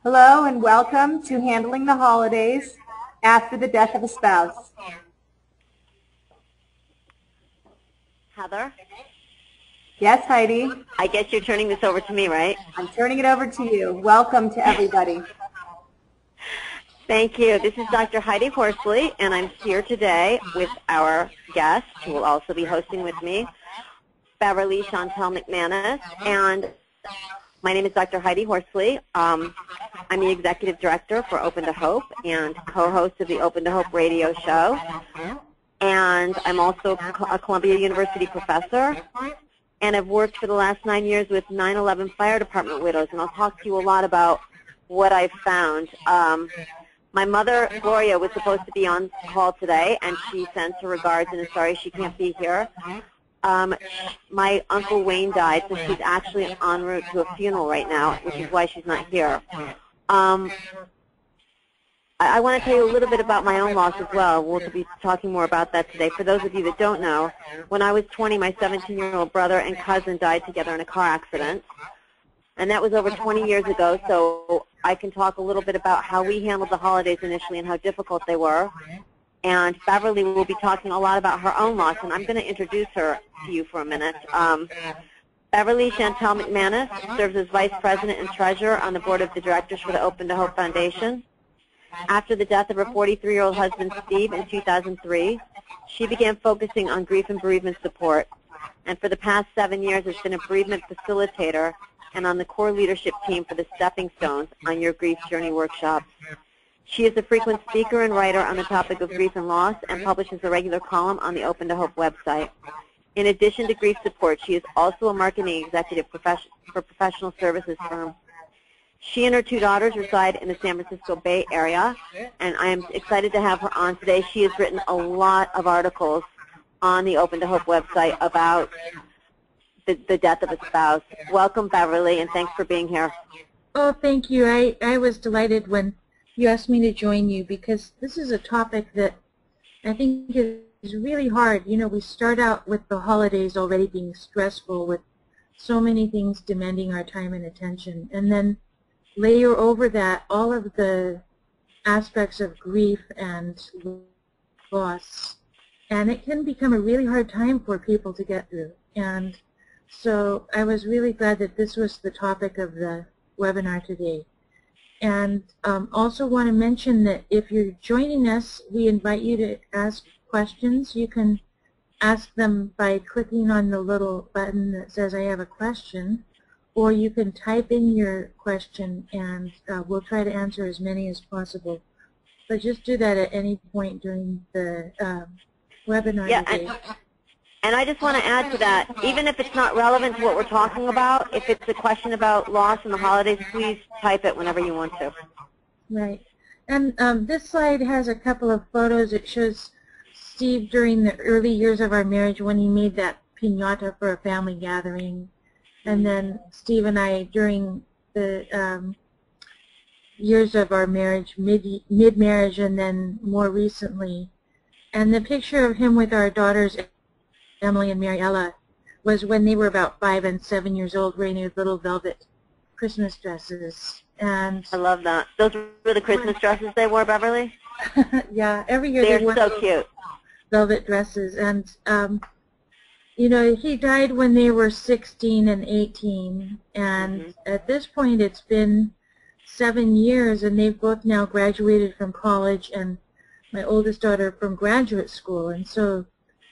Hello and welcome to Handling the Holidays After the Death of a Spouse. Heather? Yes, Heidi? I guess you're turning this over to me, right? I'm turning it over to you. Welcome to everybody. Thank you. This is Dr. Heidi Horsley, and I'm here today with our guest, who will also be hosting with me, Beverly Mcmanus, and my name is Dr. Heidi Horsley. I'm the Executive Director for Open to Hope and co-host of the Open to Hope radio show. And I'm also a Columbia University professor, and I've worked for the last 9 years with 9/11 Fire Department widows, and I'll talk to you a lot about what I've found. My mother, Gloria, was supposed to be on call today, and she sends her regards and is sorry she can't be here. My Uncle Wayne died, so she's actually en route to a funeral right now, which is why she's not here. I want to tell you a little bit about my own loss as well. We'll be talking more about that today. For those of you that don't know, when I was 20, my 17-year-old brother and cousin died together in a car accident. And that was over 20 years ago, so I can talk a little bit about how we handled the holidays initially and how difficult they were. And Beverly will be talking a lot about her own loss, and I'm going to introduce her to you for a minute. Beverly Mcmanus serves as Vice President and Treasurer on the Board of the Directors for the Open to Hope Foundation. After the death of her 43-year-old husband, Steve, in 2003, she began focusing on grief and bereavement support, and for the past 7 years has been a bereavement facilitator and on the core leadership team for the Stepping Stones on Your Grief Journey workshops. She is a frequent speaker and writer on the topic of grief and loss and publishes a regular column on the Open to Hope website. In addition to grief support, she is also a marketing executive for professional services firm. She and her 2 daughters reside in the San Francisco Bay Area, and I am excited to have her on today. She has written a lot of articles on the Open to Hope website about the death of a spouse. Welcome, Beverly, and thanks for being here. Oh, thank you. I was delighted when you asked me to join you because this is a topic that I think is really hard. You know, we start out with the holidays already being stressful with so many things demanding our time and attention, and then layer over that all of the aspects of grief and loss, and it can become a really hard time for people to get through. And so I was really glad that this was the topic of the webinar today. And also want to mention that if you're joining us, we invite you to ask questions. You can ask them by clicking on the little button that says I have a question, or you can type in your question and we'll try to answer as many as possible. But just do that at any point during the webinar today. And I just want to add to that, even if it's not relevant to what we're talking about, if it's a question about loss and the holidays, please type it whenever you want to. Right. And this slide has a couple of photos. It shows Steve during the early years of our marriage when he made that piñata for a family gathering. And then Steve and I during the years of our marriage, mid-marriage, and then more recently. And the picture of him with our daughters, Emily and Mariella, was when they were about 5 and 7 years old, wearing their little velvet Christmas dresses. And I love that. Those were the Christmas dresses they wore, Beverly? Yeah, every year They're they wore so cute. Velvet dresses. And you know, he died when they were 16 and 18, and at this point it's been 7 years, and they've both now graduated from college, and my oldest daughter from graduate school. And so,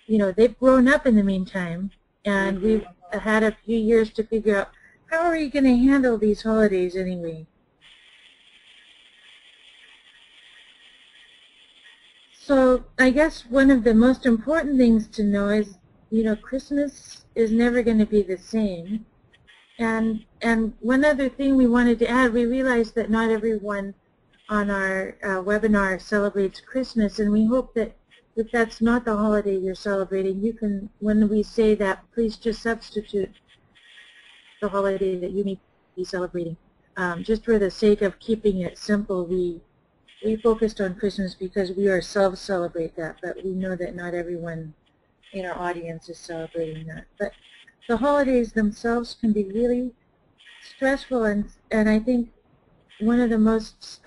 you know, they've grown up in the meantime, and we've had a few years to figure out how are you going to handle these holidays anyway. So I guess one of the most important things to know is, you know, Christmas is never going to be the same. And one other thing we wanted to add, we realized that not everyone on our webinar celebrates Christmas, and we hope that if that's not the holiday you're celebrating, you can, when we say that, please just substitute the holiday that you may be celebrating. Just for the sake of keeping it simple, we focused on Christmas because we ourselves celebrate that, but we know that not everyone in our audience is celebrating that. But the holidays themselves can be really stressful, and I think one of the most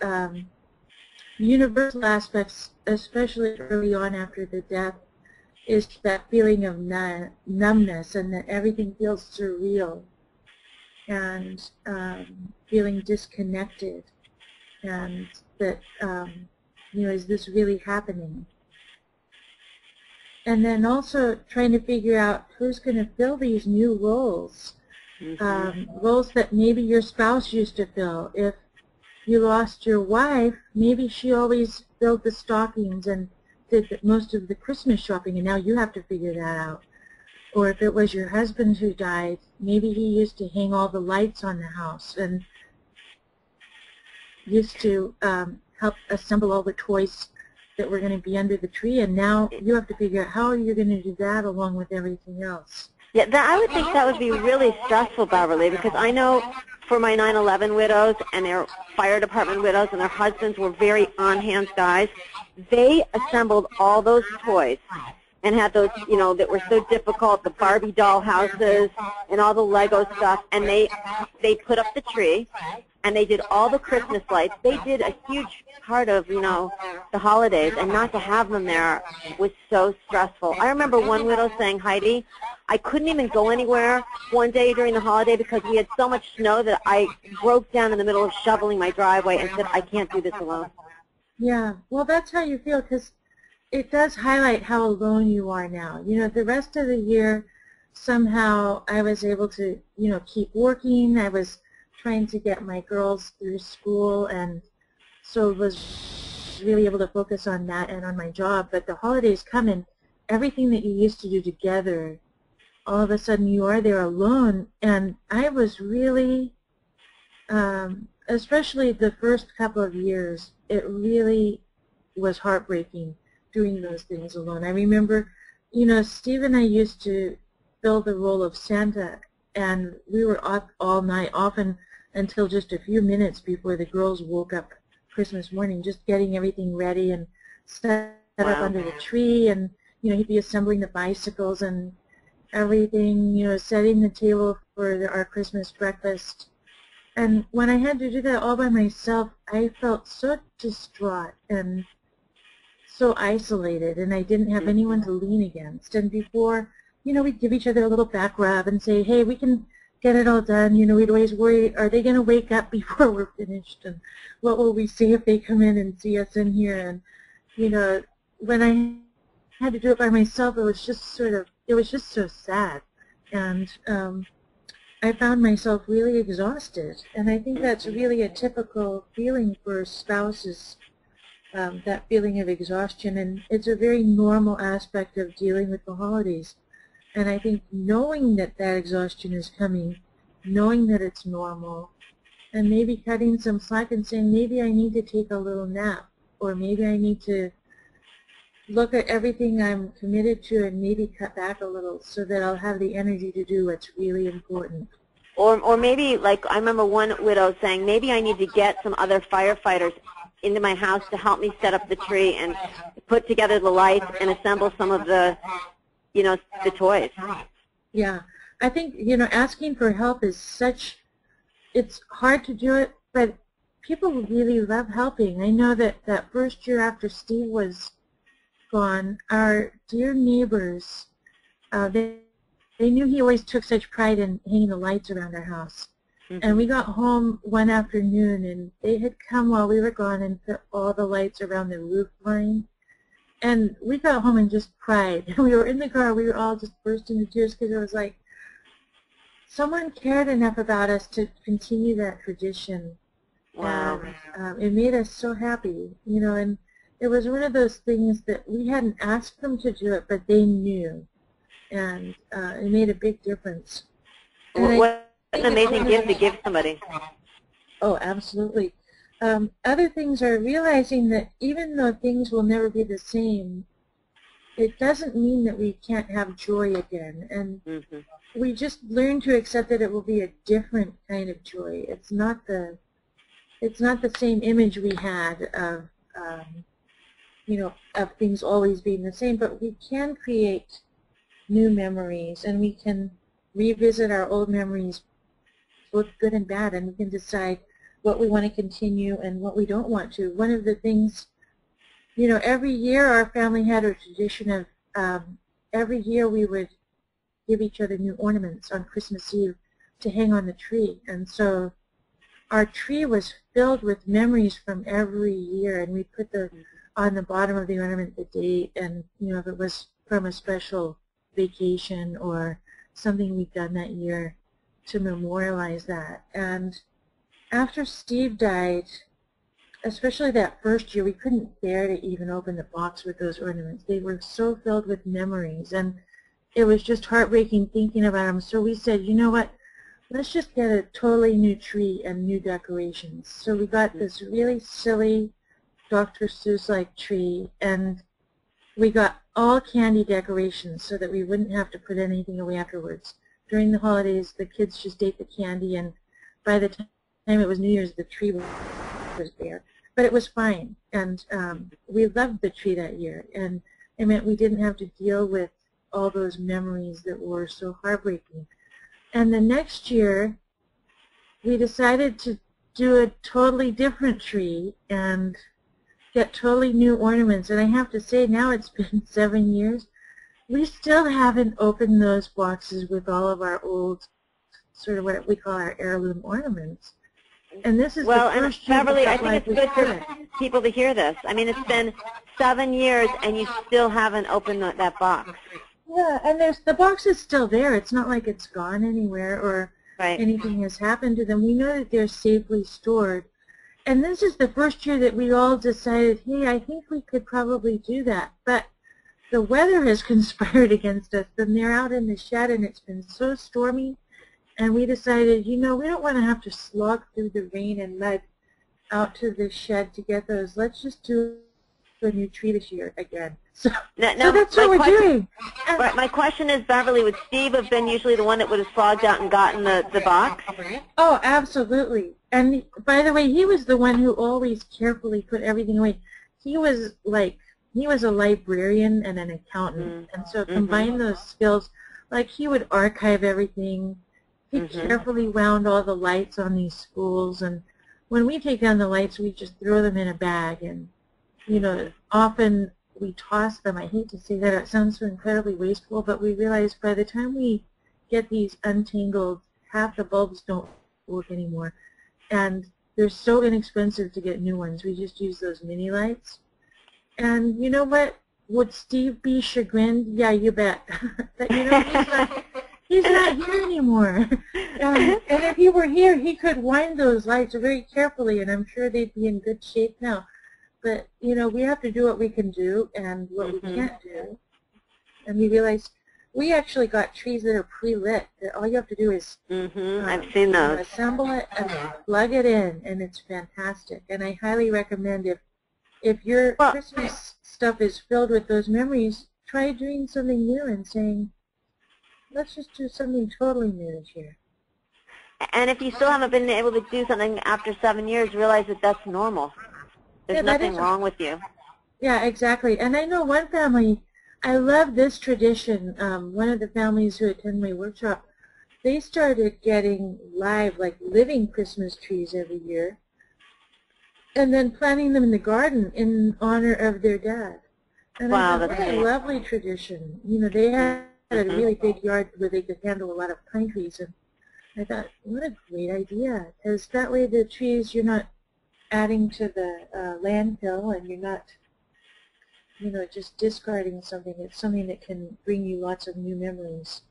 universal aspects, especially early on after the death, is that feeling of numbness, and that everything feels surreal, and feeling disconnected, and that, is this really happening? And then also trying to figure out who's going to fill these new roles, roles that maybe your spouse used to fill. If you lost your wife, maybe she always filled the stockings and did most of the Christmas shopping, and now you have to figure that out. Or if it was your husband who died, maybe he used to hang all the lights on the house and used to help assemble all the toys that were going to be under the tree, and now you have to figure out how are you going to do that along with everything else. Yeah, I would think that would be really stressful, Beverly, because I know for my 9/11 widows and their fire department widows and their husbands were very on-hand guys, they assembled all those toys and had those, that were so difficult, the Barbie doll houses and all the Lego stuff, and they put up the tree, and they did all the Christmas lights. They did a huge part of, the holidays, and not to have them there was so stressful. I remember one widow saying, Heidi, I couldn't even go anywhere one day during the holiday because we had so much snow that I broke down in the middle of shoveling my driveway and said, I can't do this alone. Yeah, well, that's how you feel, because it does highlight how alone you are now. The rest of the year, somehow I was able to, keep working. I was trying to get my girls through school, and so was really able to focus on that and on my job. But the holidays come, and everything that you used to do together, all of a sudden you are there alone. And I was really, especially the first couple of years, it really was heartbreaking doing those things alone. I remember, Steve and I used to fill the role of Santa, and we were up all night, often until just a few minutes before the girls woke up Christmas morning, just getting everything ready and set up under the tree, and he'd be assembling the bicycles and everything, setting the table for our Christmas breakfast. And when I had to do that all by myself, I felt so distraught and so isolated, and I didn't have anyone to lean against. And before, we'd give each other a little back rub and say, hey, we can get it all done. We'd always worry, are they going to wake up before we're finished? And what will we say if they come in and see us in here? And, when I had to do it by myself, it was just so sad. And I found myself really exhausted. And I think that's really a typical feeling for spouses, that feeling of exhaustion. And it's a very normal aspect of dealing with the holidays. And I think knowing that that exhaustion is coming, knowing that it's normal, and maybe cutting some slack and saying, maybe I need to take a little nap, or maybe I need to look at everything I'm committed to and maybe cut back a little so that I'll have the energy to do what's really important. Or maybe, like I remember one widow saying, maybe I need to get some other firefighters into my house to help me set up the tree and put together the lights and assemble some of the the toys. Yeah, I think, asking for help is it's hard to do it, but people really love helping. I know that that first year after Steve was gone, our dear neighbors, they knew he always took such pride in hanging the lights around our house. And we got home one afternoon, and they had come while we were gone and put all the lights around the roof line. And we got home and just cried. We were in the car. We were all just burst into tears because it was like someone cared enough about us to continue that tradition. Wow. And it made us so happy, and it was one of those things that we hadn't asked them to do it, but they knew. And it made a big difference. What an amazing gift to give somebody. Oh, absolutely. Other things are realizing that even though things will never be the same, it doesn't mean that we can't have joy again. And we just learn to accept that it will be a different kind of joy. It's not the same image we had of of things always being the same, but we can create new memories, and we can revisit our old memories, both good and bad, and we can decide what we want to continue and what we don't want to. One of the things, you know, every year our family had a tradition of every year we would give each other new ornaments on Christmas Eve to hang on the tree. And so our tree was filled with memories from every year, and we put on the bottom of the ornament the date, and you know, if it was from a special vacation or something we'd done that year to memorialize that. And after Steve died, especially that first year, we couldn't bear to even open the box with those ornaments. They were so filled with memories, and it was just heartbreaking thinking about them. So we said, you know what, let's just get a totally new tree and new decorations. So we got this really silly Dr. Seuss-like tree, and we got all candy decorations so that we wouldn't have to put anything away afterwards. During the holidays, the kids just ate the candy, and by the time it was New Year's, the tree was there. But it was fine, and we loved the tree that year, and it meant we didn't have to deal with all those memories that were so heartbreaking. And the next year, we decided to do a totally different tree and get totally new ornaments. And I have to say, now it's been 7 years, we still haven't opened those boxes with all of our old, sort of what we call our heirloom ornaments. And this is well, the first and Beverly, year I think it's good for people to hear this. I mean, it's been 7 years, and you still haven't opened that box. Yeah, and the box is still there. It's not like it's gone anywhere or anything has happened to them. We know that they're safely stored. And this is the first year that we all decided, hey, I think we could probably do that. But the weather has conspired against us, and they're out in the shed, and it's been so stormy. And we decided, you know, we don't want to have to slog through the rain and mud out to the shed to get those. Let's just do a new tree this year again. So, so that's what we're doing. Right, my question is, Beverly, would Steve have been usually the one that would have slogged out and gotten the box? Oh, absolutely. And by the way, he was the one who always carefully put everything away. He was a librarian and an accountant, and so combine those skills. Like, he would archive everything. He carefully wound all the lights on these spools, and when we take down the lights, we just throw them in a bag, and you know, often we toss them. I hate to say that, it sounds so incredibly wasteful, but we realize by the time we get these untangled, half the bulbs don't work anymore, and they're so inexpensive to get new ones. We just use those mini lights. And you know what? Would Steve be chagrined? Yeah, you bet. But you know, he's not here anymore. And if he were here, he could wind those lights very carefully, and I'm sure they'd be in good shape now. But, you know, we have to do what we can do and what we can't do. And we realized we actually got trees that are pre-lit. All you have to do is I've seen those. Assemble it and plug it in, and it's fantastic. And I highly recommend, if your Christmas stuff is filled with those memories, try doing something new and saying, let's just do something totally new this year. And if you still haven't been able to do something after 7 years, realize that that's normal. There's nothing wrong with you. Yeah, exactly. And I know one family, I love this tradition. One of the families who attend my workshop, they started getting live, like living Christmas trees every year, and then planting them in the garden in honor of their dad. And wow, I thought, that's what a lovely tradition. You know, they had a really big yard where they could handle a lot of pine trees, and I thought, what a great idea, because that way the trees, you're not adding to the landfill, and you're not, you know, just discarding something. It's something that can bring you lots of new memories.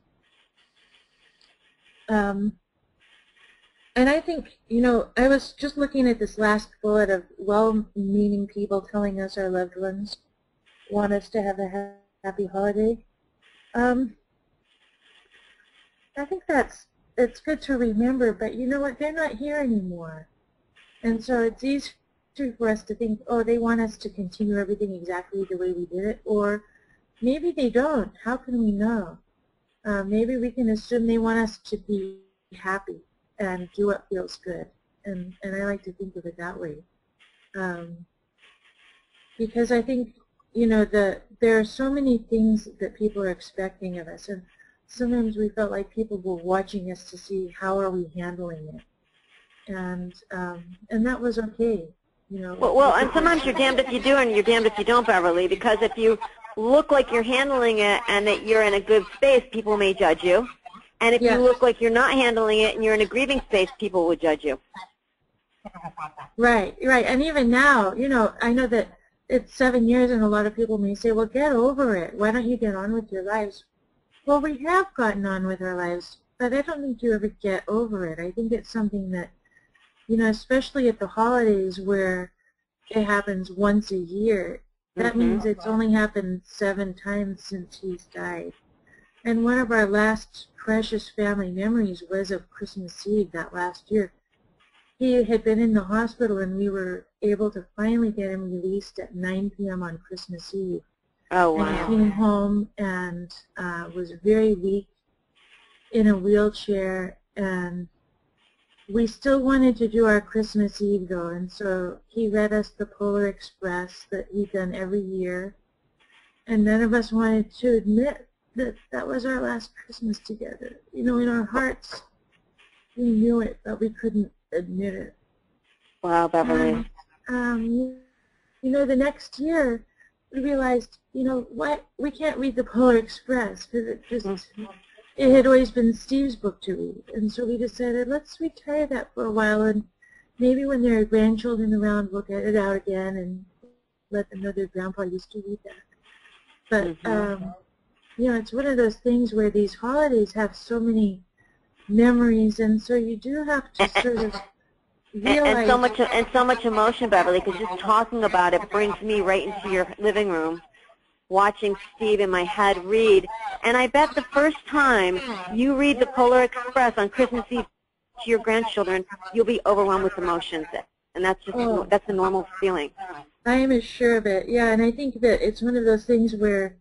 And I think, you know, I was just looking at this last bullet of well-meaning people telling us our loved ones want us to have a happy holiday. I think it's good to remember, but you know what, they're not here anymore. And so it's easy for us to think, oh, they want us to continue everything exactly the way we did it, or maybe they don't. How can we know? Maybe we can assume they want us to be happy and do what feels good. And I like to think of it that way. Because I think, you know, there are so many things that people are expecting of us, and sometimes we felt like people were watching us to see how are we handling it. and that was okay, you know. Well, and sometimes you're damned if you do and you're damned if you don't, Beverly, because if you look like you're handling it and that you're in a good space, people may judge you. And if you look like you're not handling it and you're in a grieving space, people will judge you. Right, right. And even now, you know, I know that it's 7 years and a lot of people may say, well, get over it. Why don't you get on with your lives? Well, we have gotten on with our lives, but I don't think you ever get over it. I think it's something that, you know, especially at the holidays where it happens once a year, that means it's only happened 7 times since he's died. And one of our last precious family memories was of Christmas Eve that last year. He had been in the hospital and we were able to finally get him released at 9 p.m. on Christmas Eve. Oh, wow. And he came home and was very weak in a wheelchair, and we still wanted to do our Christmas Eve though, and so he read us the Polar Express that he'd done every year, and none of us wanted to admit that that was our last Christmas together. You know, in our hearts, we knew it, but we couldn't admit it. Wow, Beverly. You know, the next year, we realized, you know, what, we can't read the Polar Express because it just, it had always been Steve's book to read. And so we decided, let's retire that for a while, and maybe when there are grandchildren around, we'll get it out again and let them know their grandpa used to read that. But, you know, it's one of those things where these holidays have so many memories, and so you do have to sort of realize... And so much emotion, Beverly, because just talking about it brings me right into your living room, watching Steve in my head read. And I bet the first time you read the Polar Express on Christmas Eve to your grandchildren, you'll be overwhelmed with emotions. And that's just that's a normal feeling. I am as sure of it, yeah. And I think that it's one of those things where,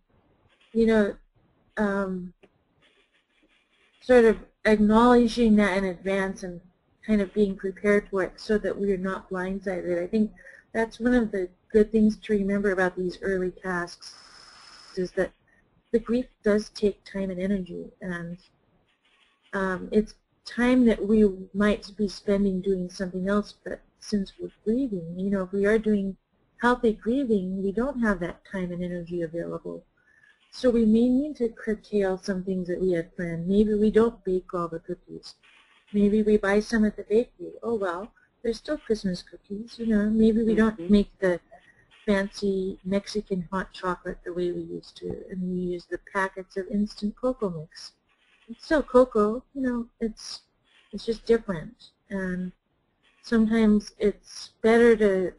you know, sort of acknowledging that in advance and kind of being prepared for it so that we're not blindsided. I think that's one of the good things to remember about these early tasks, is that the grief does take time and energy, and it's time that we might be spending doing something else, but since we're grieving, you know, if we are doing healthy grieving, we don't have that time and energy available. So we may need to curtail some things that we had planned. Maybe we don't bake all the cookies. Maybe we buy some at the bakery. Oh well, there's still Christmas cookies, you know. Maybe we don't make the fancy Mexican hot chocolate the way we used to, and we use the packets of instant cocoa mix. It's still cocoa, you know, it's just different. And sometimes it's better to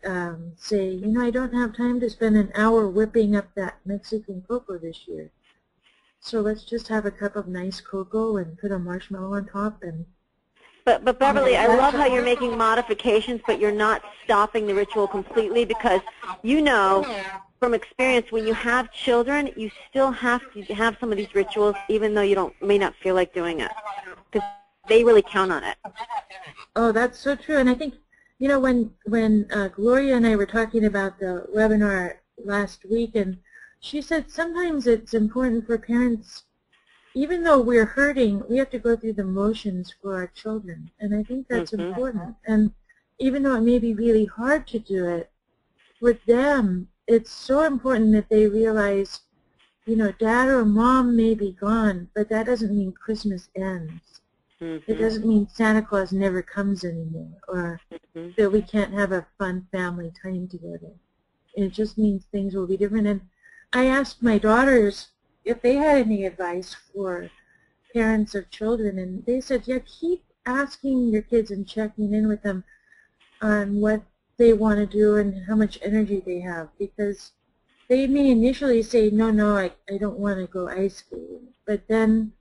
say, you know, I don't have time to spend an hour whipping up that Mexican cocoa this year. So let's just have a cup of nice cocoa and put a marshmallow on top. And But Beverly, I love how you're making modifications, but you're not stopping the ritual completely, because you know from experience when you have children, you still have to have some of these rituals even though you may not feel like doing it, because they really count on it. Oh, that's so true. And I think, you know, when Gloria and I were talking about the webinar last week, and she said sometimes it's important for parents, even though we're hurting, we have to go through the motions for our children. And I think that's important. And even though it may be really hard to do it, with them, it's so important that they realize, you know, dad or mom may be gone, but that doesn't mean Christmas ends. It doesn't mean Santa Claus never comes anymore, or that we can't have a fun family time together. It just means things will be different. And I asked my daughters if they had any advice for parents of children, and they said, yeah, keep asking your kids and checking in with them on what they want to do and how much energy they have, because they may initially say, no, I don't want to go ice skating, but then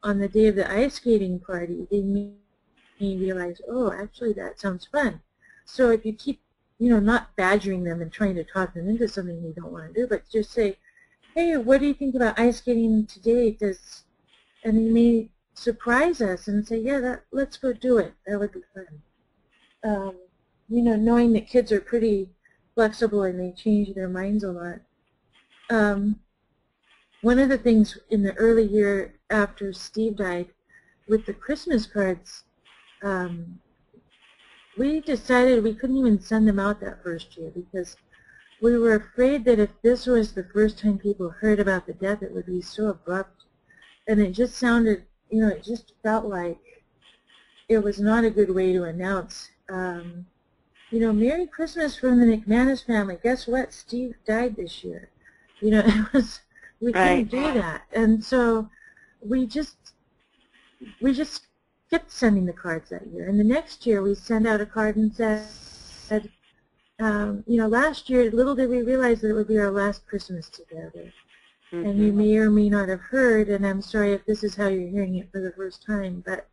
on the day of the ice skating party, they may realize, oh, actually that sounds fun. So if you keep, you know, not badgering them and trying to talk them into something they don't want to do, but just say, hey, what do you think about ice skating today? And they may surprise us and say, yeah, let's go do it. That would be fun. You know, knowing that kids are pretty flexible and they change their minds a lot. One of the things in the early year after Steve died, with the Christmas cards, we decided we couldn't even send them out that first year because we were afraid that if this was the first time people heard about the death, it would be so abrupt. And it just sounded, you know, it just felt like it was not a good way to announce, you know, Merry Christmas from the Mcmanus family. Guess what? Steve died this year. You know, it was, we couldn't do that. And so we just kept sending the cards that year. And the next year we sent out a card and said, you know, last year, little did we realize that it would be our last Christmas together. And you may or may not have heard, and I'm sorry if this is how you're hearing it for the first time, but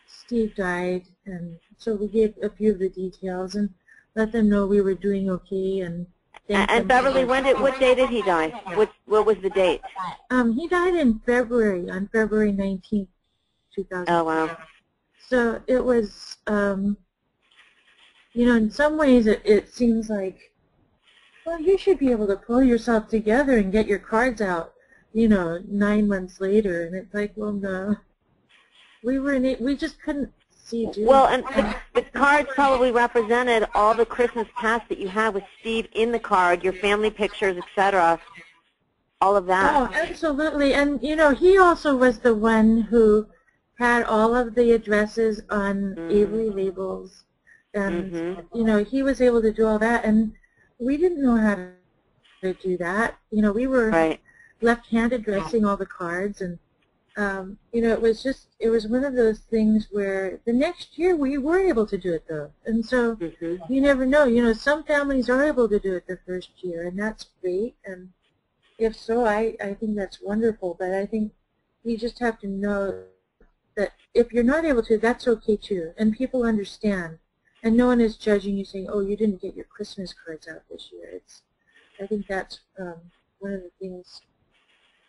Steve died, and so we gave a few of the details and let them know we were doing okay. And Beverly, what day did he die? What was the date? He died in February, on February 19th, 2000. Oh, wow. So it was, you know, in some ways it seems like, well, you should be able to pull yourself together and get your cards out, you know, 9 months later. And it's like, well, no. We just couldn't see doing Well, and the cards probably represented all the Christmas past that you had with Steve in the card, your family pictures, etc., all of that. Oh, absolutely. And, you know, he also was the one who had all of the addresses on Avery labels. And, you know, he was able to do all that. And we didn't know how to do that. You know, we were left-handed dressing all the cards. And, you know, it was one of those things where the next year we were able to do it, though. And so you never know. You know, some families are able to do it the first year, and that's great. And if so, I think that's wonderful. But I think you just have to know that if you're not able to, that's okay, too. And people understand. And no one is judging you saying, oh, you didn't get your Christmas cards out this year. I think that's one of the things,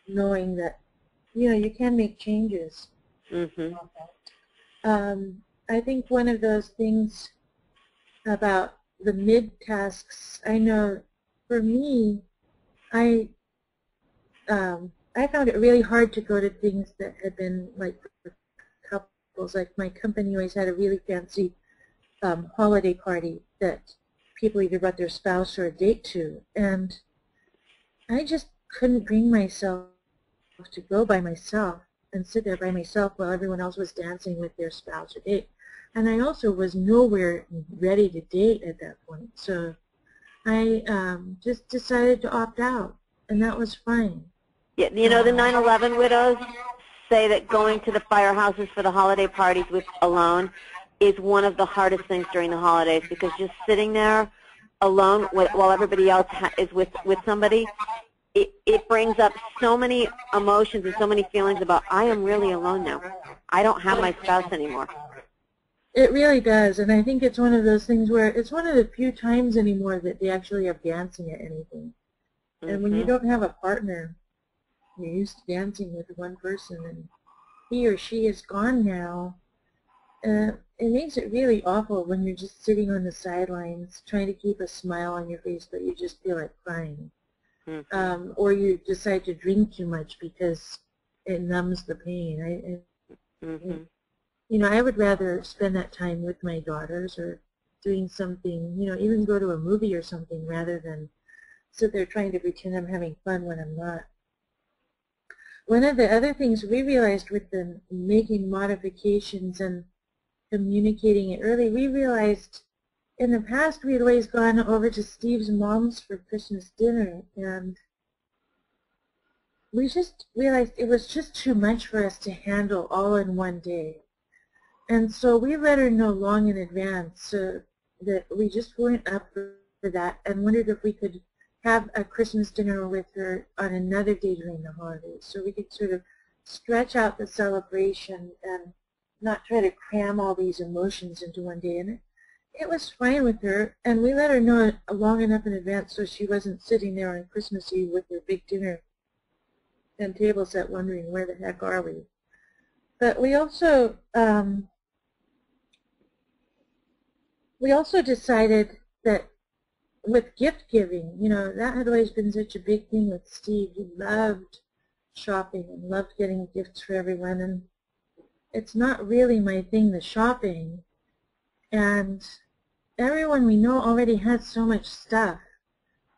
knowing that, you know, you can make changes. I think one of those things about the mid-tasks, I know for me, I found it really hard to go to things that had been like for couples. Like my company always had a really fancy holiday party that people either brought their spouse or a date to, and I just couldn't bring myself to go by myself and sit there by myself while everyone else was dancing with their spouse or date. And I also was nowhere ready to date at that point, so I just decided to opt out, and that was fine. Yeah, you know, the 9/11 widows say that going to the firehouses for the holiday parties alone is one of the hardest things during the holidays, because just sitting there alone while everybody else is with somebody, it brings up so many emotions and so many feelings about, I am really alone now. I don't have my spouse anymore. It really does, and I think it's one of those things where it's one of the few times anymore that they actually have dancing at anything. And when you don't have a partner, you're used to dancing with one person, and he or she is gone now. It makes it really awful when you're just sitting on the sidelines trying to keep a smile on your face, but you just feel like crying. Or you decide to drink too much because it numbs the pain. You know, I would rather spend that time with my daughters or doing something, you know, even go to a movie or something, rather than sit there trying to pretend I'm having fun when I'm not. One of the other things we realized with the making modifications and communicating it early, we realized in the past we had always gone over to Steve's mom's for Christmas dinner, and we just realized it was just too much for us to handle all in one day. And so we let her know long in advance so that we just weren't up for that, and wondered if we could have a Christmas dinner with her on another day during the holidays, so we could sort of stretch out the celebration and not try to cram all these emotions into one day. And it was fine with her, and we let her know long enough in advance so she wasn't sitting there on Christmas Eve with her big dinner and table set wondering where the heck are we. But we also decided that with gift giving, you know, that had always been such a big thing with Steve. He loved shopping and loved getting gifts for everyone, and it's not really my thing, the shopping. And everyone we know already had so much stuff.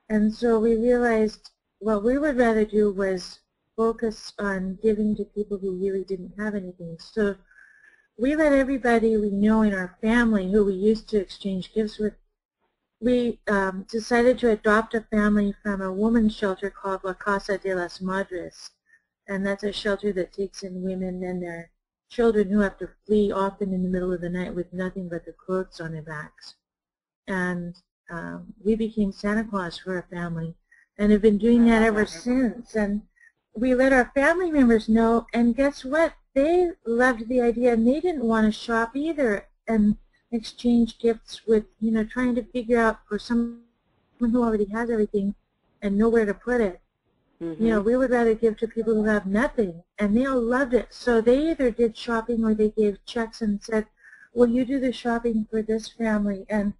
And so we realized what we would rather do was focus on giving to people who really didn't have anything. So we let everybody we know in our family who we used to exchange gifts with, we decided to adopt a family from a women's shelter called La Casa de las Madres. And that's a shelter that takes in women and their children who have to flee often in the middle of the night with nothing but the clothes on their backs. And we became Santa Claus for a family and have been doing that ever since. And we let our family members know, and guess what? They loved the idea, and they didn't want to shop either and exchange gifts with, you know, trying to figure out for someone who already has everything and know where to put it. You know, we would rather give to people who have nothing, and they all loved it. So they either did shopping or they gave checks and said, well, you do the shopping for this family. And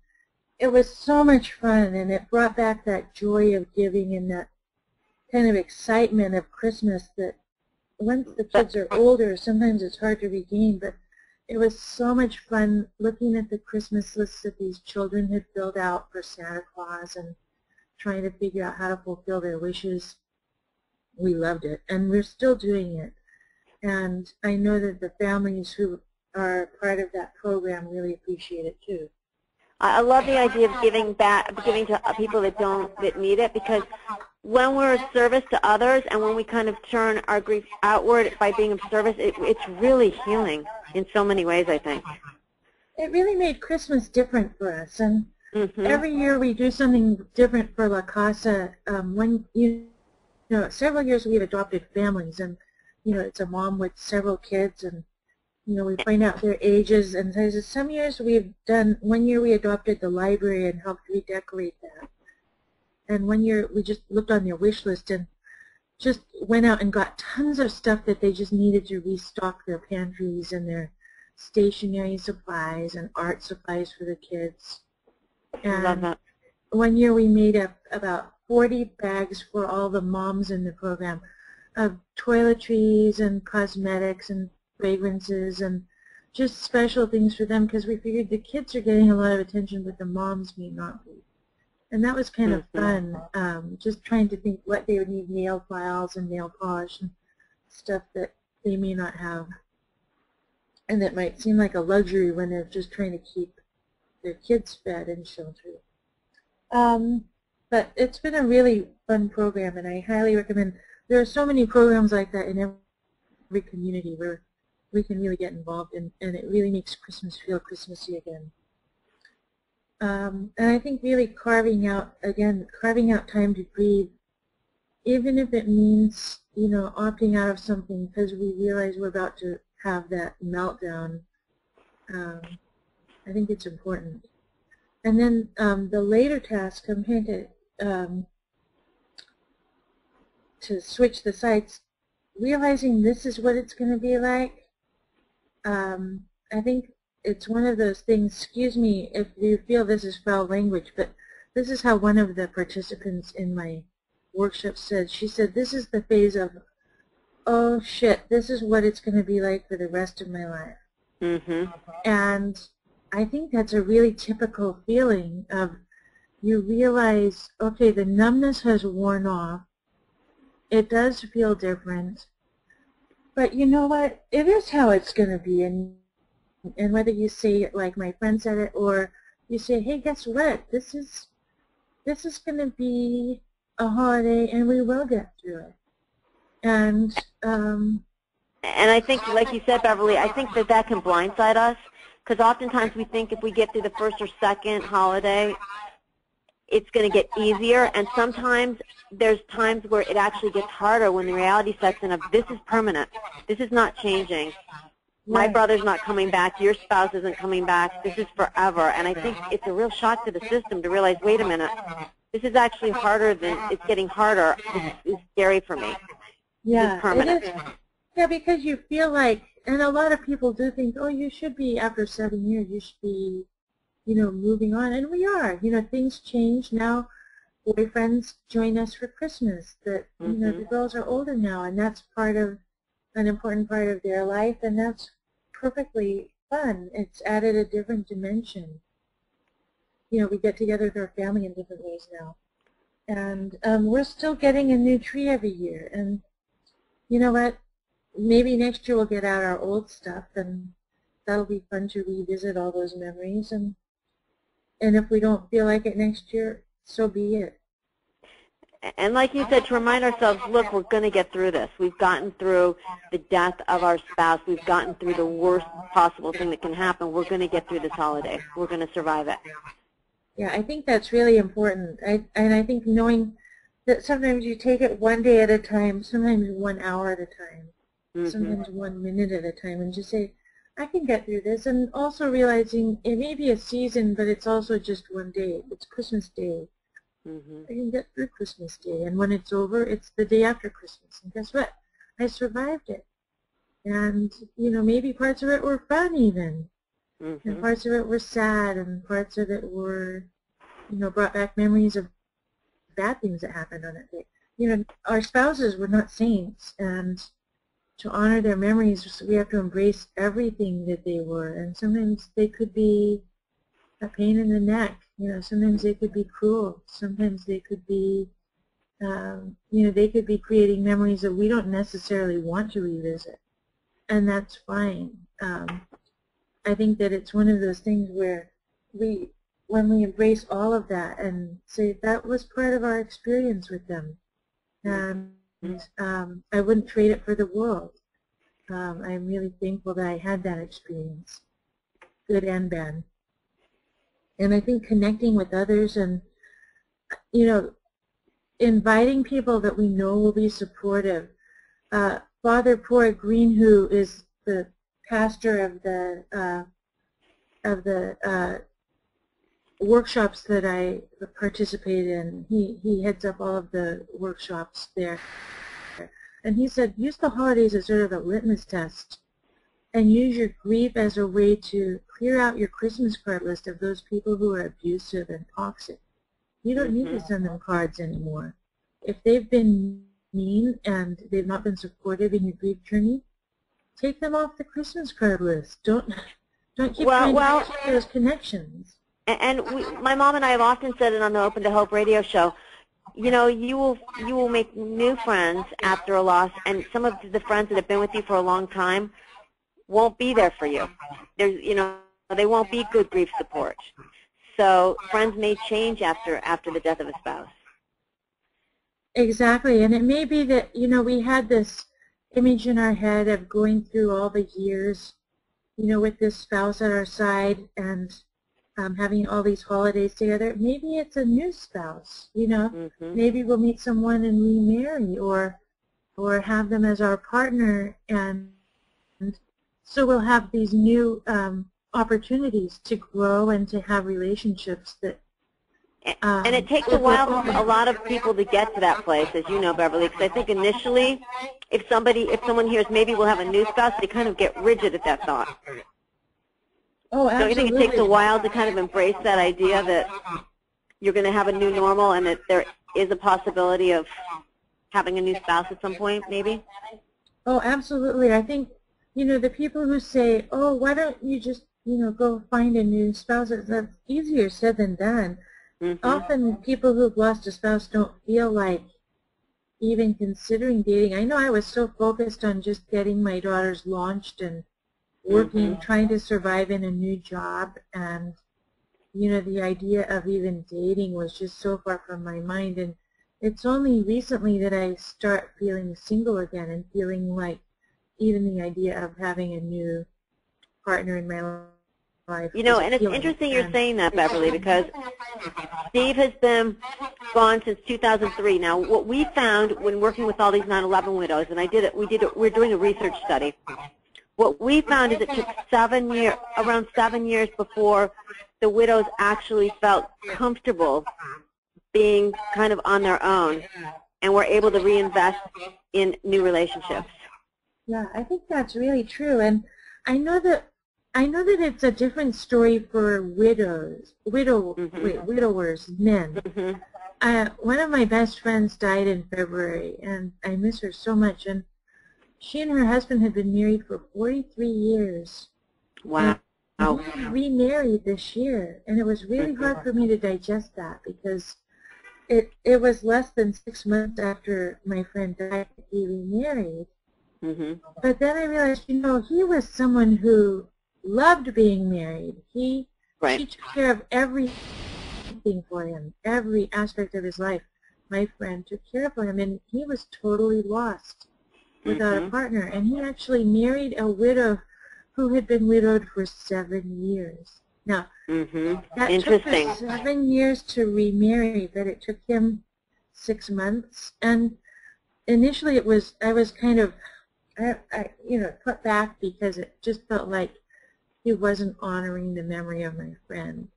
it was so much fun, and it brought back that joy of giving and that kind of excitement of Christmas that once the kids are older, sometimes it's hard to regain. But it was so much fun looking at the Christmas lists that these children had filled out for Santa Claus and trying to figure out how to fulfill their wishes. We loved it, and we're still doing it. And I know that the families who are part of that program really appreciate it too. I love the idea of giving back, giving to people that need it, because when we're of service to others and when we kind of turn our grief outward by being of service, it's really healing in so many ways, I think. It really made Christmas different for us, and every year we do something different for La Casa. Several years we've adopted families, and it's a mom with several kids, and we find out their ages. And some years we've done. One year we adopted the library and helped redecorate that, and one year we just looked on their wish list and just went out and got tons of stuff that they just needed to restock their pantries and their stationery supplies and art supplies for the kids. And love that. One year we made up about 40 bags for all the moms in the program of toiletries and cosmetics and fragrances and just special things for them, because we figured the kids are getting a lot of attention but the moms may not be. And that was kind of fun, just trying to think what they would need, nail files and nail polish and stuff that they may not have. And that might seem like a luxury when they're just trying to keep their kids fed and sheltered. But it's been a really fun program, and I highly recommend. There are so many programs like that in every community where we can really get involved, and it really makes Christmas feel Christmassy again. And I think really carving out time to breathe, even if it means, opting out of something because we realize we're about to have that meltdown, I think it's important. And then the later task, I'm trying to switch the sites, realizing this is what it's going to be like. I think it's one of those things, excuse me if you feel this is foul language, but this is how one of the participants in my workshop said. She said, this is the phase of, oh shit, this is what it's going to be like for the rest of my life. And I think that's a really typical feeling of, you realize, okay, the numbness has worn off. It does feel different. But you know what? It is how it's going to be. And whether you say it like my friend said it, or you say, hey, guess what? This is going to be a holiday, and we will get through it. And I think, like you said, Beverly, I think that can blindside us, because oftentimes we think if we get through the first or second holiday, it's going to get easier, and sometimes there's times where it actually gets harder when the reality sets in of, this is permanent. This is not changing. My brother's not coming back. Your spouse isn't coming back. This is forever. And I think it's a real shock to the system to realize, wait a minute, this is actually harder than, it's getting harder. This is scary for me. Yeah, it's permanent. It is. Yeah, because you feel like, and a lot of people do think, oh, you should be, after 7 years, you should be, moving on. And we are. Things change now. Boyfriends join us for Christmas. That the girls are older now, and that's an important part of their life, and that's perfectly fun. It's added a different dimension. we get together with our family in different ways now. And we're still getting a new tree every year. And you know what? Maybe next year we'll get out our old stuff, and that'll be fun to revisit all those memories. And if we don't feel like it next year, so be it. And like you said, to remind ourselves, look, we're going to get through this. We've gotten through the death of our spouse. We've gotten through the worst possible thing that can happen. We're going to get through this holiday. We're going to survive it. Yeah, I think that's really important. And I think knowing that sometimes you take it one day at a time, sometimes 1 hour at a time, sometimes 1 minute at a time, and just say, I can get through this. And also realizing it may be a season, but it's also just one day. It's Christmas Day. I can get through Christmas Day, and when it's over, it's the day after Christmas. And guess what? I survived it. And, maybe parts of it were fun even. And parts of it were sad, and parts of it were, brought back memories of bad things that happened on that day. Our spouses were not saints, and to honor their memories, we have to embrace everything that they were. And sometimes they could be a pain in the neck. Sometimes they could be cruel. Sometimes they could be, they could be creating memories that we don't necessarily want to revisit. And that's fine. I think that it's one of those things where when we embrace all of that and say that was part of our experience with them, and I wouldn't trade it for the world. I'm really thankful that I had that experience, good and bad. And I think connecting with others and, inviting people that we know will be supportive. Father Poor Green, who is the pastor of the workshops that I participate in, he heads up all of the workshops there. And he said, use the holidays as sort of a litmus test, and use your grief as a way to clear out your Christmas card list of those people who are abusive and toxic. You don't need to send them cards anymore. If they've been mean and they've not been supportive in your grief journey, take them off the Christmas card list. Don't keep trying to make those connections. And my mom and I have often said it on the Open to Hope radio show. You will make new friends after a loss, and some of the friends that have been with you for a long time won't be there for you. They won't be good grief support. So friends may change after the death of a spouse. Exactly, and it may be that, we had this image in our head of going through all the years, with this spouse at our side and having all these holidays together. Maybe it's a new spouse, Maybe we'll meet someone and remarry or have them as our partner, and so we'll have these new opportunities to grow and to have relationships that. And it takes a while for a lot of people to get to that place, as you know, Beverly, because I think initially, if someone hears maybe we'll have a new spouse, they kind of get rigid at that thought. Oh, absolutely. Don't you think it takes a while to kind of embrace that idea that you're going to have a new normal and that there is a possibility of having a new spouse at some point, maybe? Oh, absolutely. I think, the people who say, oh, why don't you just, go find a new spouse, that's easier said than done. Often people who've lost a spouse don't feel like even considering dating. I know I was so focused on just getting my daughters launched and working, trying to survive in a new job, and the idea of even dating was just so far from my mind. And it's only recently that I start feeling single again and feeling like even the idea of having a new partner in my life. And it's interesting you're saying that, Beverly, because Steve has been gone since 2003. Now, what we found when working with all these 9/11 widows, and we're doing a research study. What we found is it took around 7 years before the widows actually felt comfortable being kind of on their own and were able to reinvest in new relationships. Yeah, I think that's really true. And I know that it's a different story for widowers, men. One of my best friends died in February, and I miss her so much. And she and her husband had been married for 43 years. Wow. Oh. he remarried this year, and it was really hard for me to digest that because it was less than 6 months after my friend died that he remarried. But then I realized, he was someone who loved being married. She took care of everything for him, every aspect of his life. My friend took care of him, and he was totally lost without a partner. And he actually married a widow who had been widowed for 7 years. Now, that took her 7 years to remarry, but it took him 6 months. And initially I was kind of, put back because it just felt like he wasn't honoring the memory of my friend.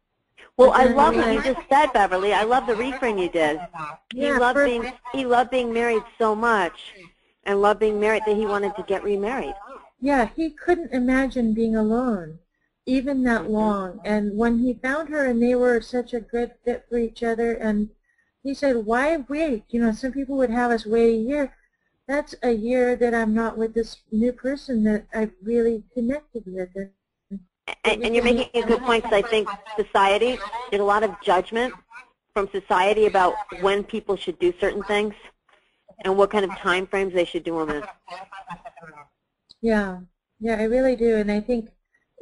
Well, I love what you just said, Beverly. I love the reframe you did. Yeah, he loved being married so much and loved being married that he wanted to get remarried. Yeah, he couldn't imagine being alone, even that long. And when he found her and they were such a good fit for each other, and he said, why wait? Some people would have us wait a year. That's a year that I'm not with this new person that I've really connected with. And you're making a good point, because I think society, there's a lot of judgment from society about when people should do certain things and what kind of time frames they should do them in. Yeah, I really do. And I think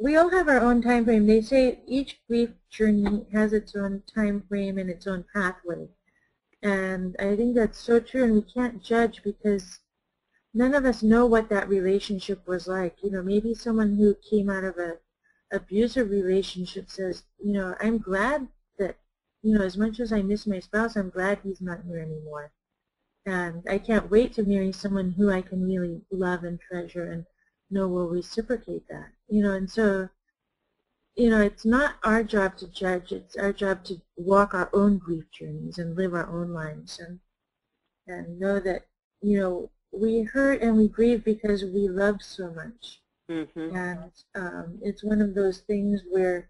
we all have our own time frame. They say each grief journey has its own time frame and its own pathway. And I think that's so true, and we can't judge because none of us know what that relationship was like. Maybe someone who came out of a abusive relationship says, I'm glad that, as much as I miss my spouse, I'm glad he's not here anymore. And I can't wait to marry someone who I can really love and treasure and know will reciprocate that. And so, it's not our job to judge. It's our job to walk our own grief journeys and live our own lives and know that, we hurt and we grieve because we love so much. And it's one of those things where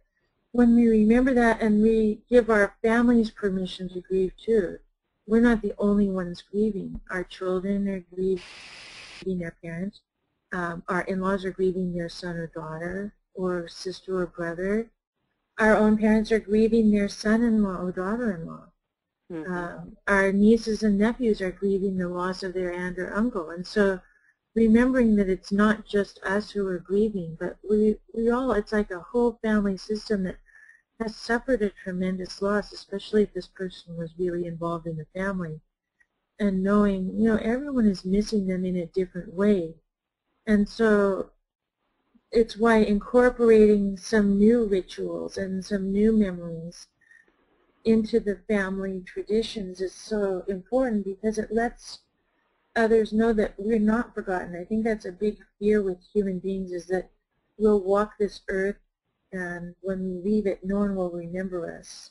when we remember that and we give our families permission to grieve too, we're not the only ones grieving. Our children are grieving their parents. Our in-laws are grieving their son or daughter or sister or brother. Our own parents are grieving their son-in-law or daughter-in-law. Our nieces and nephews are grieving the loss of their aunt or uncle. And so remembering that it's not just us who are grieving, but we all, it's like a whole family system that has suffered a tremendous loss, especially if this person was really involved in the family. And knowing, everyone is missing them in a different way. And so it's why incorporating some new rituals and some new memories into the family traditions is so important because it lets others know that we're not forgotten. I think that's a big fear with human beings, is that we'll walk this earth and when we leave it, no one will remember us.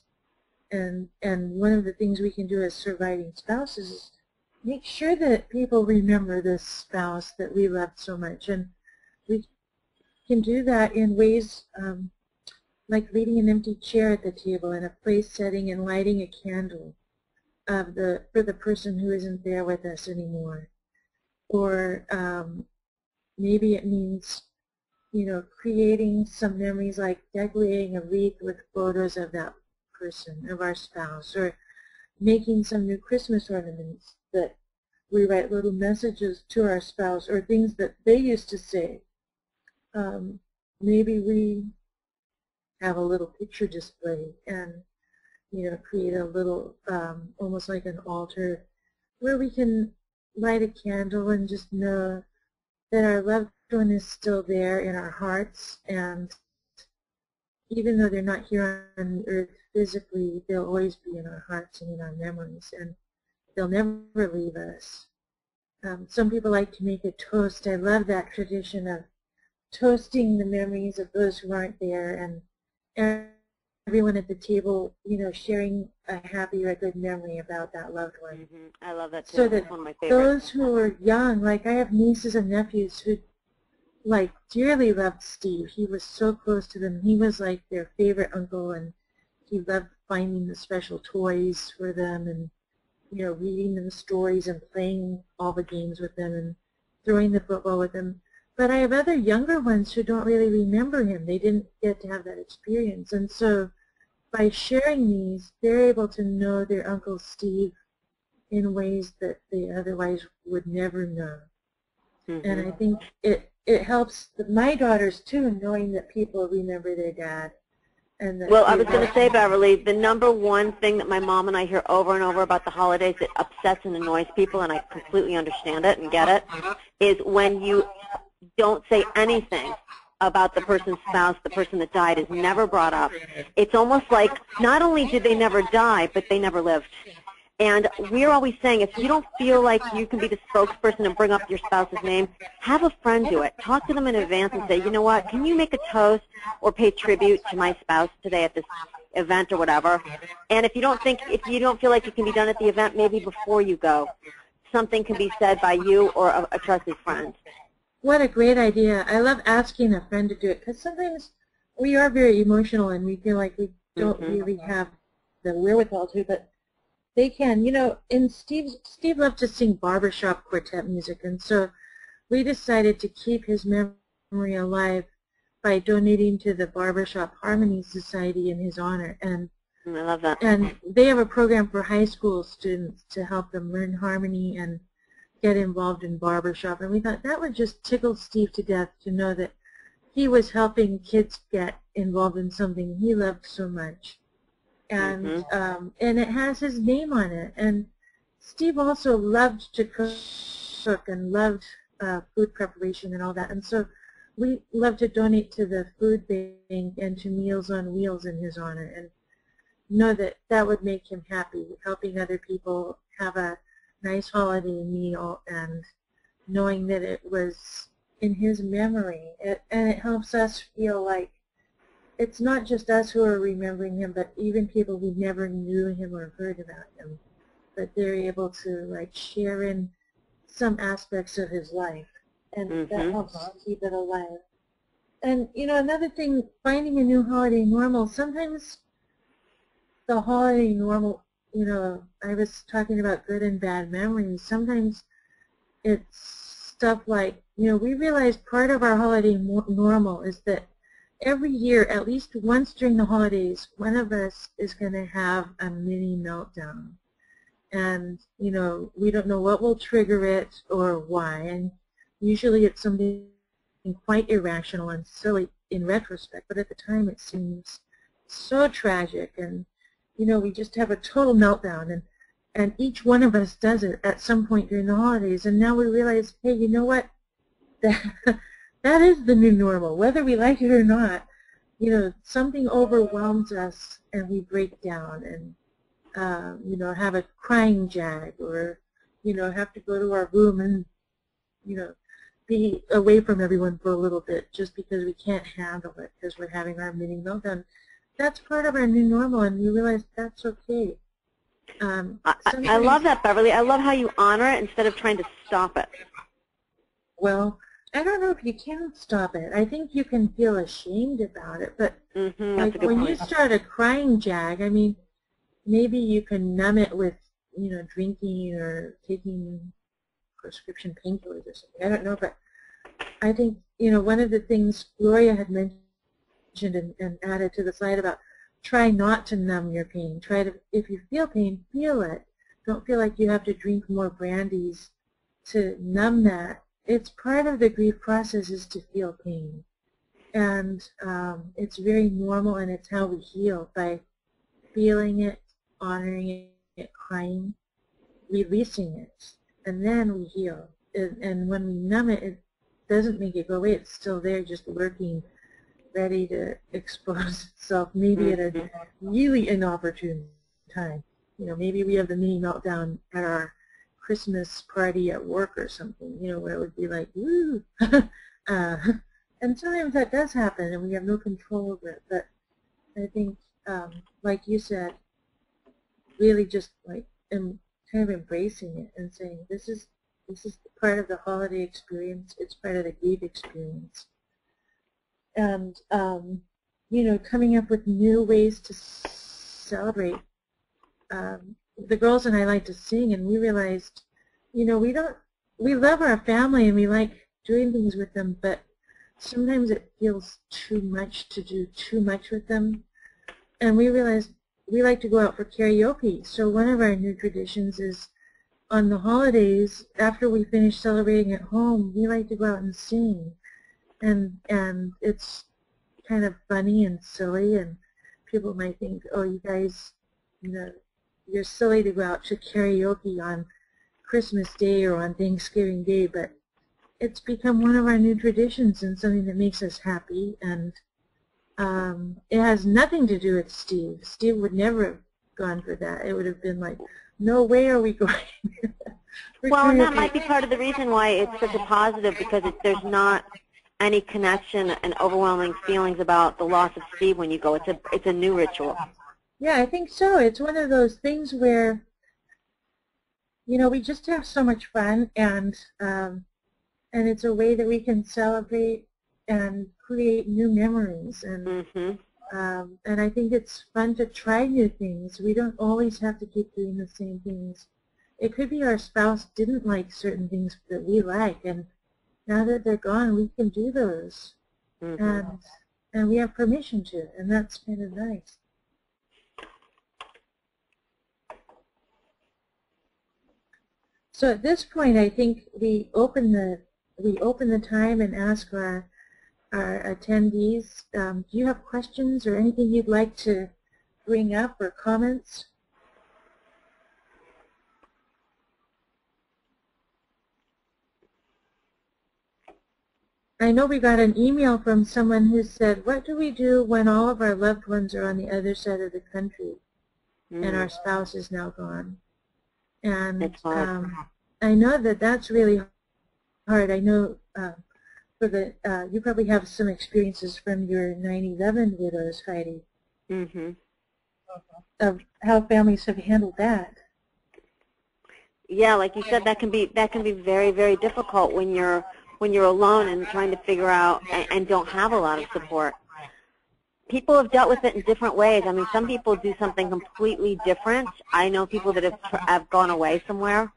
And one of the things we can do as surviving spouses is make sure that people remember this spouse that we loved so much. And we can do that in ways like leaving an empty chair at the table in a place setting and lighting a candle for the person who isn't there with us anymore. Or maybe it means, creating some memories like decorating a wreath with photos of that person, of our spouse, or making some new Christmas ornaments that we write little messages to our spouse or things that they used to say. Maybe we have a little picture display and create a little, almost like an altar where we can light a candle and just know that our loved one is still there in our hearts, and even though they're not here on earth physically, they'll always be in our hearts and in our memories, and they'll never leave us. Some people like to make a toast. I love that tradition of toasting the memories of those who aren't there, and everyone at the table, sharing a happy or a good memory about that loved one. I love that too. So that That's one of my favorites. those who are young, like I have nieces and nephews who dearly loved Steve. He was so close to them. He was like their favorite uncle, and he loved finding the special toys for them and reading them stories and playing all the games with them and throwing the football with them. But I have other younger ones who don't really remember him. They didn't get to have that experience. And so by sharing these, they're able to know their Uncle Steve in ways that they otherwise would never know. And I think it helps my daughters, too, knowing that people remember their dad. And that well, I was going to say, Beverly, the number one thing that my mom and I hear over and over about the holidays that upsets and annoys people, and I completely understand it and get it, is when you don't say anything about the person's spouse, the person that died is never brought up. It's almost like not only did they never die, but they never lived. And we're always saying, if you don't feel like you can be the spokesperson and bring up your spouse's name, have a friend do it. Talk to them in advance and say, you know what, can you make a toast or pay tribute to my spouse today at this event or whatever? And if you don't feel like it can be done at the event, maybe before you go, something can be said by you or a trusted friend. What a great idea. I love asking a friend to do it, because sometimes we are very emotional and we feel like we don't really have the wherewithal to, but they can. You know, and Steve loved to sing barbershop quartet music, and so we decided to keep his memory alive by donating to the Barbershop Harmony Society in his honor. And I love that. And they have a program for high school students to help them learn harmony and get involved in barbershop. And we thought that would just tickle Steve to death to know that he was helping kids get involved in something he loved so much. And and it has his name on it. And Steve also loved to cook and loved food preparation and all that. And so we love to donate to the food bank and to Meals on Wheels in his honor, and know that that would make him happy, helping other people have a nice holiday meal and knowing that it was in his memory. And it helps us feel like it's not just us who are remembering him, but even people who never knew him or heard about him, but they're able to like share in some aspects of his life, and that helps keep it alive. And you know, another thing, finding a new holiday normal. Sometimes the holiday normal, you know, I was talking about good and bad memories. Sometimes it's stuff like, you know, we realized part of our holiday normal is that every year, at least once during the holidays, one of us is going to have a mini meltdown. And, you know, we don't know what will trigger it or why. And usually it's something quite irrational and silly in retrospect, but at the time it seems so tragic. And, you know, we just have a total meltdown. And each one of us does it at some point during the holidays. And now we realize, hey, you know what? That is the new normal. Whether we like it or not, you know, something overwhelms us and we break down and, you know, have a crying jag, or, you know, have to go to our room and, you know, be away from everyone for a little bit just because we can't handle it because we're having our mini meltdown. That's part of our new normal, and we realize that's okay. I love that, Beverly. I love how you honor it instead of trying to stop it. Well, I don't know if you can stop it. I think you can feel ashamed about it, but like when you start a crying jag, I mean, maybe you can numb it with, you know, drinking or taking prescription painkillers or something. I don't know, but I think, you know, one of the things Gloria had mentioned and added to the slide about try not to numb your pain. Try to, if you feel pain, feel it. Don't feel like you have to drink more brandies to numb that. It's part of the grief process is to feel pain. And it's very normal, and it's how we heal, by feeling it, honoring it, crying, releasing it, and then we heal. And when we numb it, it doesn't make it go away. It's still there, just lurking, ready to expose itself, maybe at a really inopportune time. You know, maybe we have the mini meltdown at our Christmas party at work or something, you know, where it would be like, woo! And sometimes that does happen, and we have no control over it. But I think, like you said, really just like kind of embracing it and saying, this is part of the holiday experience. It's part of the grief experience. And, you know, coming up with new ways to celebrate. The girls and I like to sing, and we realized, you know, we love our family and we like doing things with them, but sometimes it feels too much to do too much with them. And we realized we like to go out for karaoke. So one of our new traditions is on the holidays, after we finish celebrating at home, we like to go out and sing. And it's kind of funny and silly, and people might think, oh, you guys, you're silly to go out to karaoke on Christmas Day or on Thanksgiving Day, but it's become one of our new traditions and something that makes us happy. And it has nothing to do with Steve. Steve would never have gone for that. It would have been like, no way are we going. Well, and that might be part of the reason why it's such a positive, because there's not any connection and overwhelming feelings about the loss of Steve when you go. It's a new ritual. Yeah, I think so. It's one of those things where, we just have so much fun, and it's a way that we can celebrate and create new memories. And and I think it's fun to try new things. We don't always have to keep doing the same things. It could be our spouse didn't like certain things that we like, and now that they're gone, we can do those. And we have permission to, and that's kind of nice. So at this point, I think we open the time and ask our attendees, do you have questions or anything you'd like to bring up or comments? I know we got an email from someone who said, what do we do when all of our loved ones are on the other side of the country and our spouse is now gone? And I know that that's really hard. I know you probably have some experiences from your 9/11 widows, Heidi, of how families have handled that. Yeah, like you said, that can be very, very difficult when you're alone and trying to figure out and don't have a lot of support. People have dealt with it in different ways. I mean, some people do something completely different. I know people that have gone away somewhere,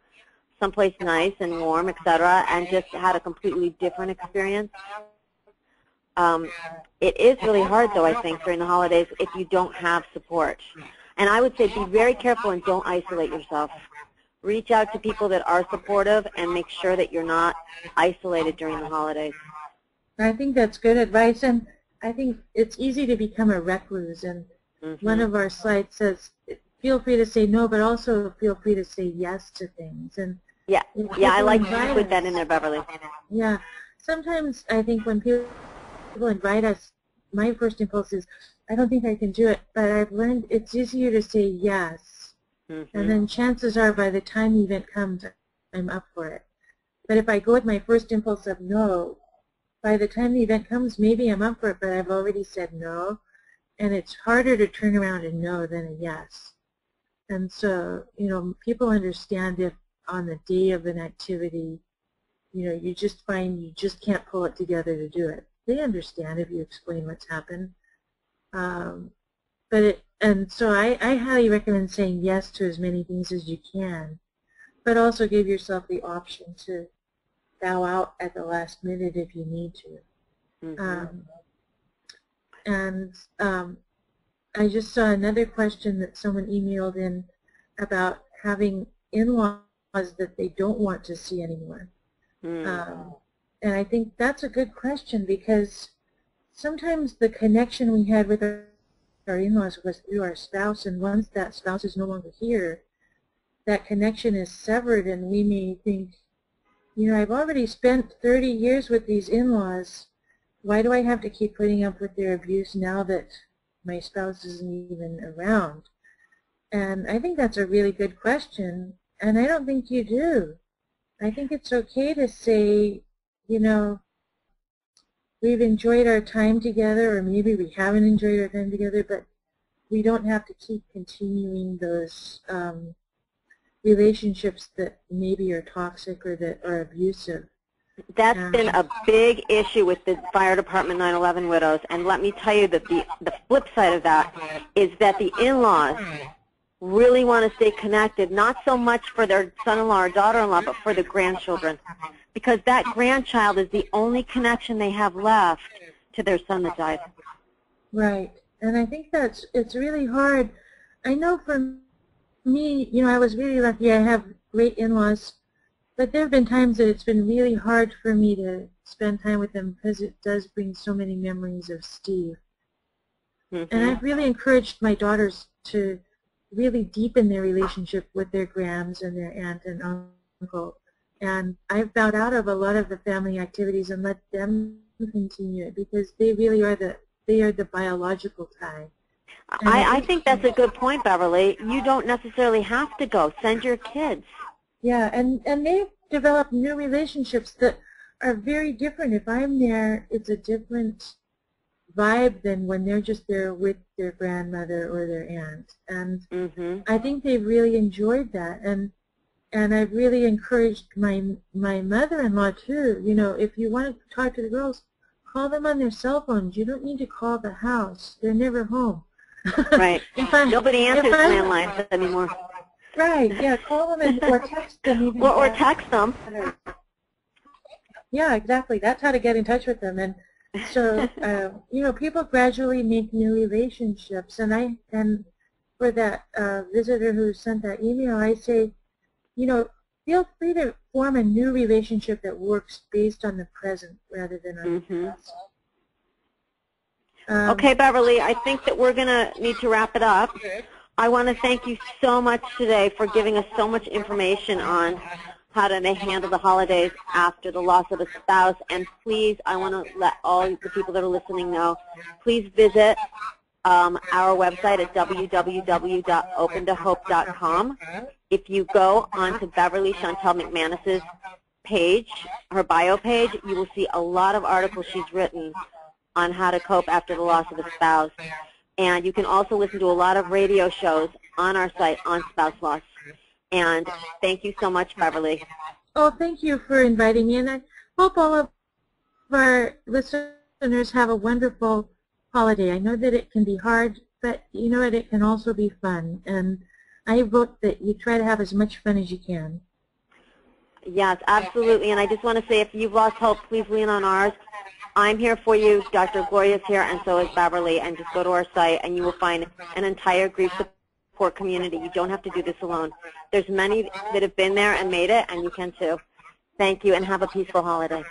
someplace nice and warm, etc., and just had a completely different experience. It is really hard, though, I think, during the holidays if you don't have support. And I would say be very careful and don't isolate yourself. Reach out to people that are supportive and make sure that you're not isolated during the holidays. I think that's good advice, and I think it's easy to become a recluse. And one of our slides says, feel free to say no, but also feel free to say yes to things. And yeah, I like to put that in there, Beverly. Yeah, sometimes I think when people invite us, my first impulse is, I don't think I can do it, but I've learned it's easier to say yes. And then chances are by the time the event comes, I'm up for it. But if I go with my first impulse of no, by the time the event comes, maybe I'm up for it, but I've already said no. And it's harder to turn around and no than a yes. And so, people understand if on the day of an activity, you just find you just can't pull it together to do it. They understand if you explain what's happened. And so I highly recommend saying yes to as many things as you can, but also give yourself the option to bow out at the last minute if you need to. I just saw another question that someone emailed in about having in-laws that they don't want to see anymore. And I think that's a good question, because sometimes the connection we had with our in-laws was through our spouse, and once that spouse is no longer here, that connection is severed, and we may think, I've already spent 30 years with these in-laws. Why do I have to keep putting up with their abuse now that my spouse isn't even around? And I think that's a really good question, and I don't think you do. I think it's okay to say, we've enjoyed our time together, or maybe we haven't enjoyed our time together, but we don't have to keep continuing those relationships that maybe are toxic or that are abusive. That's been a big issue with the fire department 9/11 widows, and let me tell you that the flip side of that is that the in-laws really want to stay connected, not so much for their son-in-law or daughter-in-law, but for the grandchildren, because that grandchild is the only connection they have left to their son that died. Right. And I think it's really hard. I know for me, you know, I was really lucky. I have great in-laws, but there have been times that it's been really hard for me to spend time with them because it does bring so many memories of Steve. Mm-hmm. And I've really encouraged my daughters to really deepen their relationship with their grams and their aunt and uncle. And I've bowed out of a lot of the family activities and let them continue it because they really are the biological tie. I think that's a good point, Beverly. You don't necessarily have to go. Send your kids. Yeah, and they've developed new relationships that are very different. If I'm there, it's a different vibe than when they're just there with their grandmother or their aunt. And I think they've really enjoyed that. And I've really encouraged my mother-in-law too. You know, if you want to talk to the girls, call them on their cell phones. You don't need to call the house. They're never home. Right. Nobody answers landlines anymore. Right. Yeah. Call them or text them. Even or text them. Yeah. Exactly. That's how to get in touch with them. And so, you know, people gradually make new relationships. And for that visitor who sent that email, I say, you know, feel free to form a new relationship that works based on the present rather than on the past. Okay, Beverly, I think that we're going to need to wrap it up. I want to thank you so much today for giving us so much information on how to handle the holidays after the loss of a spouse. And please, I want to let all the people that are listening know, please visit our website at www.opentohope.com. If you go onto Beverly Chantel McManus's page, her bio page, you will see a lot of articles she's written on how to cope after the loss of a spouse. And you can also listen to a lot of radio shows on our site on spouse loss. And thank you so much, Beverly. Oh, thank you for inviting me. And I hope all of our listeners have a wonderful holiday. I know that it can be hard, but you know what, it can also be fun. And I vote that you try to have as much fun as you can. Yes, absolutely. And I just want to say, if you've lost hope, please lean on ours. I'm here for you. Dr. Gloria's here, and so is Beverly. And just go to our site, and you will find an entire grief support community. You don't have to do this alone. There's many that have been there and made it, and you can too. Thank you, and have a peaceful holiday.